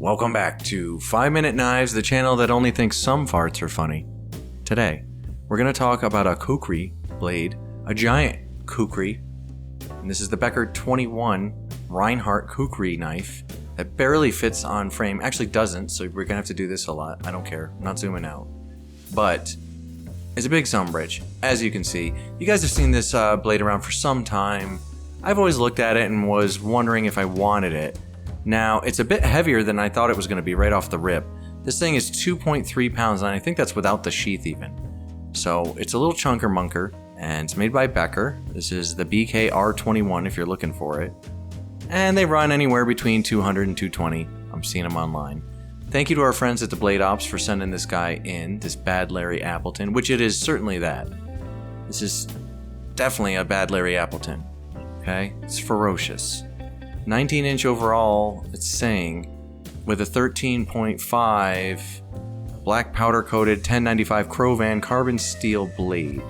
Welcome back to 5-Minute Knives, the channel that only thinks some farts are funny. Today, we're going to talk about a Kukri blade, a giant Kukri, and this is the BK21 Reinhardt Kukri knife that barely fits on frame. Actually doesn't, so we're going to have to do this a lot. I don't care. I'm not zooming out. But it's a big sumbridge, as you can see. You guys have seen this blade around for some time. I've always looked at it and was wondering if I wanted it. Now, it's a bit heavier than I thought it was going to be right off the rip. This thing is 2.3 pounds, and I think that's without the sheath even. So, it's a little chunker munker, and it's made by Becker. This is the BK21 if you're looking for it. And they run anywhere between 200 and 220. I'm seeing them online. Thank you to our friends at the Blade Ops for sending this guy in, this bad Larry Appleton, which it is certainly that. This is definitely a bad Larry Appleton. Okay? It's ferocious. 19-inch overall, it's saying, with a 13.5 black powder-coated 1095 Crovan carbon steel blade.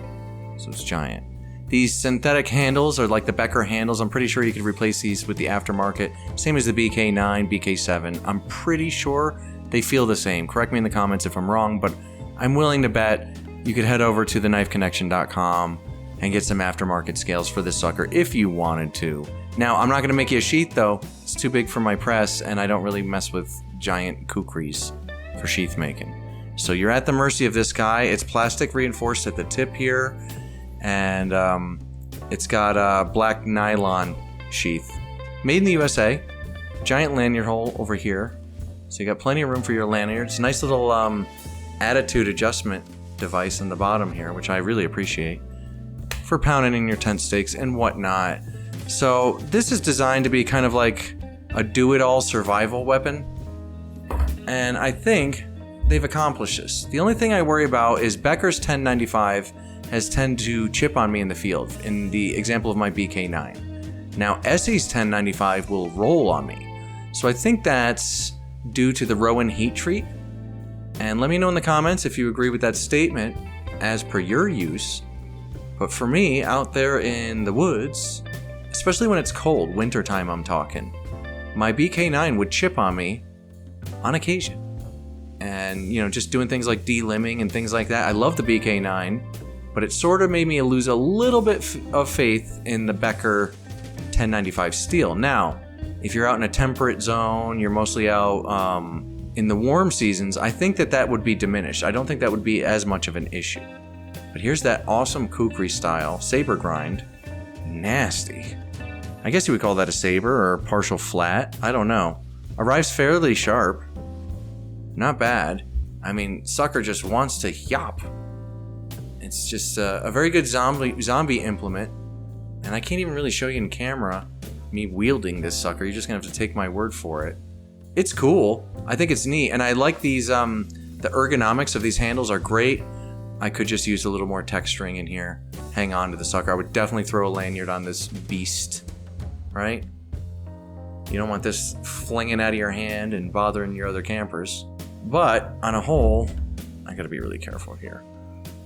So it's giant. These synthetic handles are like the Becker handles. I'm pretty sure you could replace these with the aftermarket. Same as the BK9, BK7. I'm pretty sure they feel the same. Correct me in the comments if I'm wrong, but I'm willing to bet you could head over to theknifeconnection.com and get some aftermarket scales for this sucker if you wanted to. Now, I'm not going to make you a sheath though. It's too big for my press, and I don't really mess with giant Kukris for sheath making. So you're at the mercy of this guy. It's plastic reinforced at the tip here, and it's got a black nylon sheath. Made in the USA. Giant lanyard hole over here. So you got plenty of room for your lanyard. It's a nice little attitude adjustment device in the bottom here, which I really appreciate, for pounding in your tent stakes and whatnot. So this is designed to be kind of like a do-it-all survival weapon, and I think they've accomplished this. The only thing I worry about is Becker's 1095 has tended to chip on me in the field, in the example of my BK9. Now Essie's 1095 will roll on me, so I think that's due to the Rowan heat treat. And let me know in the comments if you agree with that statement as per your use. But for me, out there in the woods, especially when it's cold, wintertime I'm talking, my BK9 would chip on me on occasion. And, you know, just doing things like delimbing and things like that. I love the BK9, but it sort of made me lose a little bit of faith in the Becker 1095 steel. Now, if you're out in a temperate zone, you're mostly out in the warm seasons, I think that would be diminished. I don't think that would be as much of an issue. But here's that awesome Kukri style saber grind. Nasty. I guess you would call that a saber or partial flat. I don't know. Arrives fairly sharp. Not bad. I mean, sucker just wants to yop. It's just a very good zombie implement. And I can't even really show you in camera me wielding this sucker. You're just gonna have to take my word for it. It's cool. I think it's neat. And I like these, the ergonomics of these handles are great. I could just use a little more texturing in here. Hang on to the sucker. I would definitely throw a lanyard on this beast, right? You don't want this flinging out of your hand and bothering your other campers. But on a whole, I gotta be really careful here.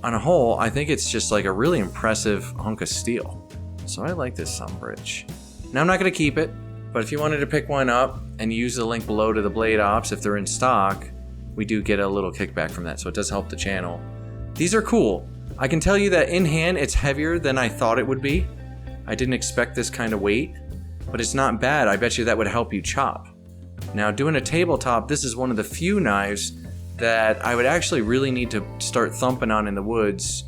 On a whole, I think it's just like a really impressive hunk of steel. So I like this sumbridge. Now I'm not gonna keep it, but if you wanted to pick one up and use the link below to the Blade Ops, if they're in stock, we do get a little kickback from that, so it does help the channel. These are cool. I can tell you that in hand, it's heavier than I thought it would be. I didn't expect this kind of weight, but it's not bad. I bet you that would help you chop. Now, doing a tabletop, this is one of the few knives that I would actually really need to start thumping on in the woods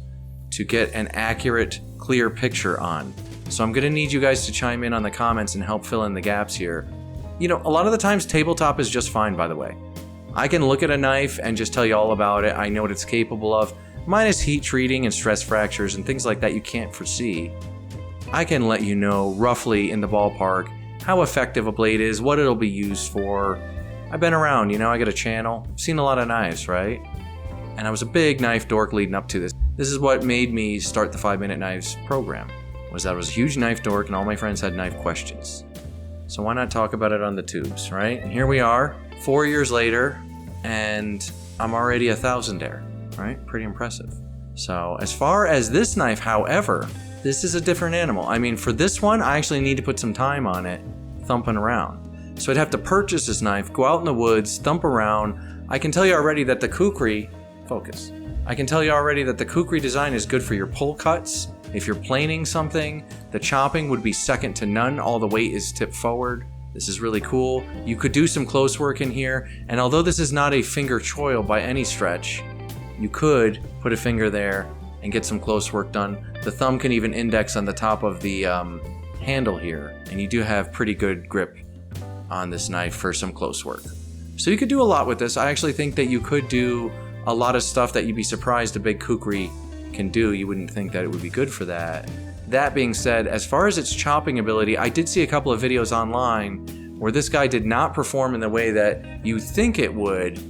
to get an accurate, clear picture on. So I'm gonna need you guys to chime in on the comments and help fill in the gaps here. You know, a lot of the times tabletop is just fine, by the way. I can look at a knife and just tell you all about it. I know what it's capable of. Minus heat treating and stress fractures and things like that you can't foresee. I can let you know roughly in the ballpark how effective a blade is, what it'll be used for. I've been around, you know, I got a channel. I've seen a lot of knives, right? And I was a big knife dork leading up to this. This is what made me start the 5-Minute Knives program, was that I was a huge knife dork and all my friends had knife questions. So why not talk about it on the tubes, right? And here we are, 4 years later, and I'm already a thousandaire. Right? Pretty impressive. So as far as this knife, however, this is a different animal. I mean, for this one, I actually need to put some time on it, thumping around. So I'd have to purchase this knife, go out in the woods, thump around. I can tell you already that the Kukri, focus. I can tell you already that the Kukri design is good for your pull cuts. If you're planing something, the chopping would be second to none. All the weight is tipped forward. This is really cool. You could do some close work in here, and although this is not a finger choil by any stretch, you could put a finger there and get some close work done. The thumb can even index on the top of the handle here, and you do have pretty good grip on this knife for some close work. So you could do a lot with this. I actually think that you could do a lot of stuff that you'd be surprised a big Kukri can do. You wouldn't think that it would be good for that. That being said, as far as its chopping ability, I did see a couple of videos online where this guy did not perform in the way that you think it would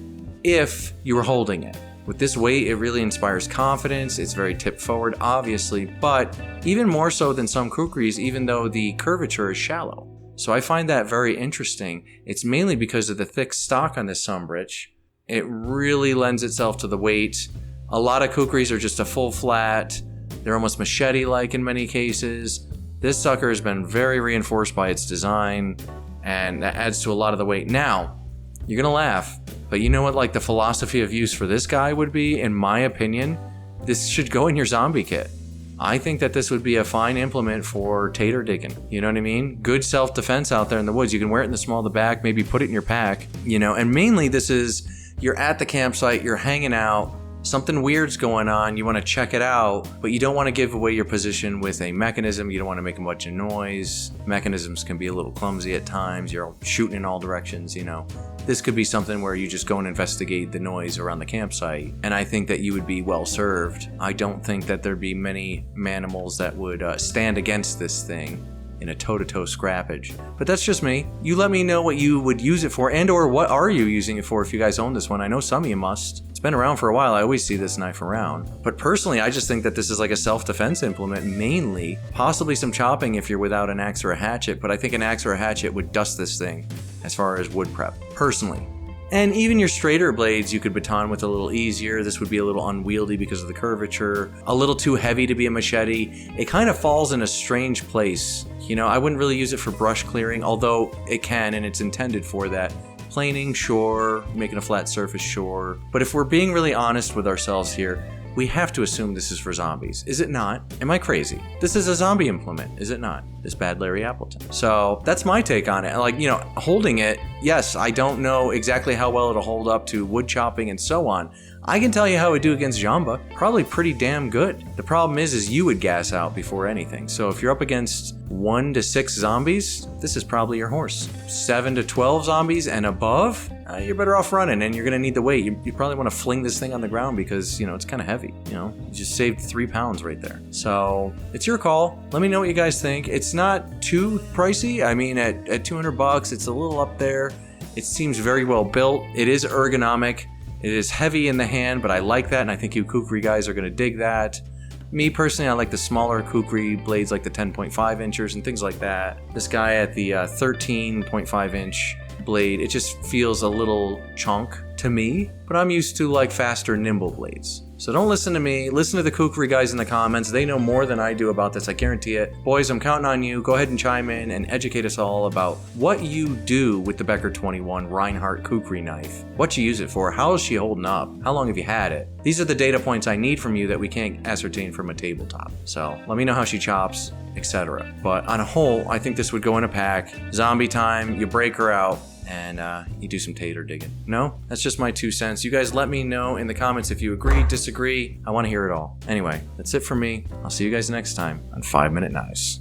if you were holding it. With this weight, it really inspires confidence. It's very tipped forward, obviously, but even more so than some Kukris, even though the curvature is shallow. So I find that very interesting. It's mainly because of the thick stock on this Sombrich. It really lends itself to the weight. A lot of Kukris are just a full flat. They're almost machete-like in many cases. This sucker has been very reinforced by its design, and that adds to a lot of the weight. Now, you're gonna laugh, but you know what like the philosophy of use for this guy would be, in my opinion? This should go in your zombie kit. I think that this would be a fine implement for tater digging. You know what I mean? Good self-defense out there in the woods. You can wear it in the small of the back, maybe put it in your pack, you know, and mainly this is, you're at the campsite, you're hanging out, something weird's going on, you want to check it out, but you don't want to give away your position with a mechanism. You don't want to make a bunch of noise. Mechanisms can be a little clumsy at times. You're shooting in all directions, you know. This could be something where you just go and investigate the noise around the campsite, and I think that you would be well served. I don't think that there'd be many manimals that would stand against this thing in a toe-to-toe scrappage. But that's just me. You let me know what you would use it for, and or what are you using it for if you guys own this one. I know some of you must. It's been around for a while. I always see this knife around. But personally, I just think that this is like a self-defense implement mainly. Possibly some chopping if you're without an axe or a hatchet, but I think an axe or a hatchet would dust this thing as far as wood prep, personally. And even your straighter blades you could baton with a little easier. This would be a little unwieldy because of the curvature. A little too heavy to be a machete. It kind of falls in a strange place. You know, I wouldn't really use it for brush clearing, although it can and it's intended for that. Planing, sure. Making a flat surface, sure. But if we're being really honest with ourselves here, we have to assume this is for zombies. Is it not? Am I crazy? This is a zombie implement, is it not? This bad Larry Appleton. So that's my take on it. Like, you know, holding it, yes, I don't know exactly how well it'll hold up to wood chopping and so on. I can tell you how it would do against Jamba. Probably pretty damn good. The problem is you would gas out before anything. So if you're up against 1 to 6 zombies, this is probably your horse. 7 to 12 zombies and above, you're better off running, and you're gonna need the weight. You probably want to fling this thing on the ground because, you know, it's kind of heavy. You know, you just saved 3 pounds right there. So it's your call. Let me know what you guys think. It's not too pricey. I mean, at $200, it's a little up there. It seems very well built. It is ergonomic. It is heavy in the hand, but I like that, and I think you Kukri guys are going to dig that. Me personally, I like the smaller Kukri blades, like the 10.5 inchers and things like that. This guy at the 13.5 inch blade, it just feels a little chunk to me, but I'm used to like faster, nimble blades. So don't listen to me, listen to the Kukri guys in the comments. They know more than I do about this, I guarantee it. Boys, I'm counting on you. Go ahead and chime in and educate us all about what you do with the Becker 21 Reinhardt Kukri knife. What you use it for, how is she holding up, how long have you had it? These are the data points I need from you that we can't ascertain from a tabletop. So let me know how she chops, etc. But on a whole, I think this would go in a pack. Zombie time, you break her out, and you do some tater digging. No? That's just my 2 cents. You guys let me know in the comments if you agree, disagree. I want to hear it all. Anyway, that's it for me. I'll see you guys next time on 5 Minute Knives.